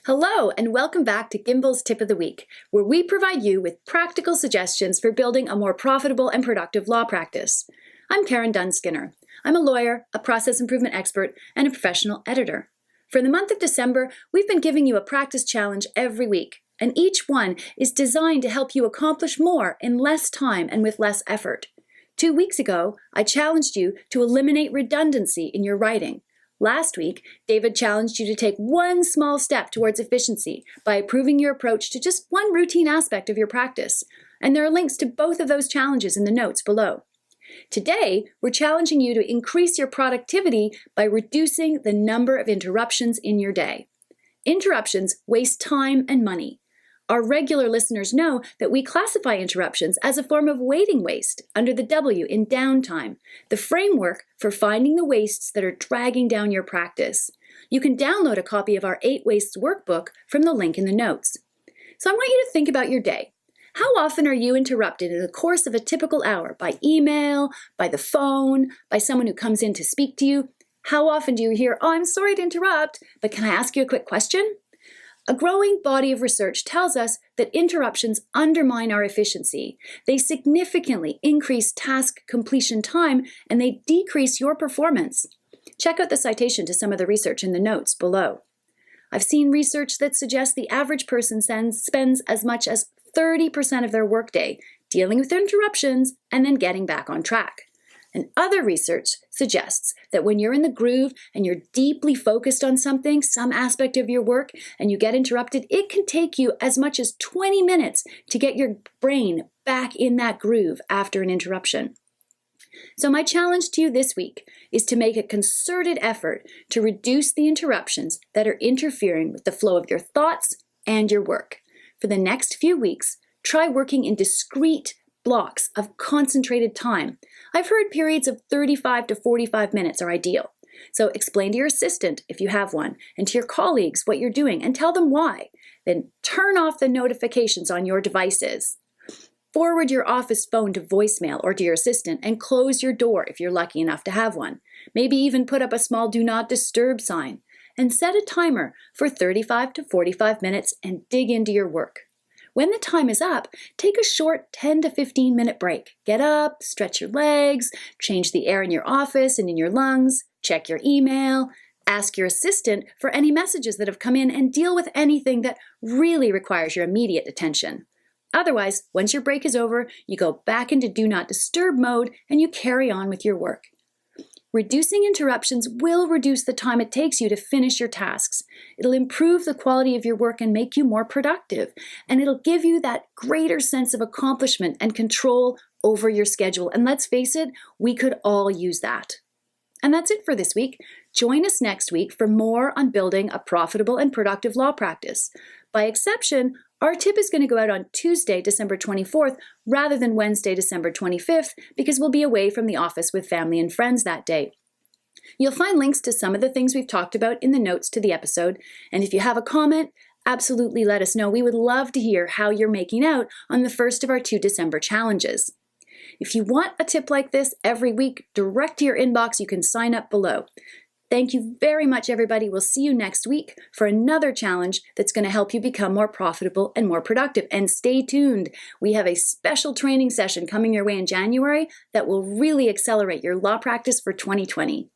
Hello, and welcome back to Gimbal's Tip of the Week, where we provide you with practical suggestions for building a more profitable and productive law practice. I'm Karen Dunskinner. I'm a lawyer, a process improvement expert, and a professional editor. For the month of December, we've been giving you a practice challenge every week, and each one is designed to help you accomplish more in less time and with less effort. 2 weeks ago, I challenged you to eliminate redundancy in your writing. Last week, David challenged you to take one small step towards efficiency by improving your approach to just one routine aspect of your practice. And there are links to both of those challenges in the notes below. Today, we're challenging you to increase your productivity by reducing the number of interruptions in your day. Interruptions waste time and money. Our regular listeners know that we classify interruptions as a form of waiting waste under the W in downtime, the framework for finding the wastes that are dragging down your practice. You can download a copy of our 8 Wastes workbook from the link in the notes. So I want you to think about your day. How often are you interrupted in the course of a typical hour by email, by the phone, by someone who comes in to speak to you? How often do you hear, "Oh, I'm sorry to interrupt, but can I ask you a quick question?" A growing body of research tells us that interruptions undermine our efficiency. They significantly increase task completion time and they decrease your performance. Check out the citation to some of the research in the notes below. I've seen research that suggests the average person spends as much as 30% of their workday dealing with interruptions and then getting back on track. And other research suggests that when you're in the groove and you're deeply focused on something, some aspect of your work, and you get interrupted, it can take you as much as 20 minutes to get your brain back in that groove after an interruption. So my challenge to you this week is to make a concerted effort to reduce the interruptions that are interfering with the flow of your thoughts and your work. For the next few weeks, try working in discrete blocks of concentrated time. I've heard periods of 35 to 45 minutes are ideal. So explain to your assistant, if you have one, and to your colleagues what you're doing and tell them why. Then turn off the notifications on your devices. Forward your office phone to voicemail or to your assistant and close your door if you're lucky enough to have one. Maybe even put up a small do not disturb sign and set a timer for 35 to 45 minutes and dig into your work. When the time is up, take a short 10 to 15 minute break. Get up, stretch your legs, change the air in your office and in your lungs, check your email, ask your assistant for any messages that have come in, and deal with anything that really requires your immediate attention. Otherwise, once your break is over, you go back into do not disturb mode and you carry on with your work. Reducing interruptions will reduce the time it takes you to finish your tasks. It'll improve the quality of your work and make you more productive. And it'll give you that greater sense of accomplishment and control over your schedule. And let's face it, we could all use that. And that's it for this week. Join us next week for more on building a profitable and productive law practice. By exception, our tip is going to go out on Tuesday, December 24th, rather than Wednesday, December 25th, because we'll be away from the office with family and friends that day. You'll find links to some of the things we've talked about in the notes to the episode, and if you have a comment, absolutely let us know. We would love to hear how you're making out on the first of our 2 December challenges. If you want a tip like this every week, direct to your inbox, you can sign up below. Thank you very much, everybody. We'll see you next week for another challenge that's going to help you become more profitable and more productive. And stay tuned. We have a special training session coming your way in January that will really accelerate your law practice for 2020.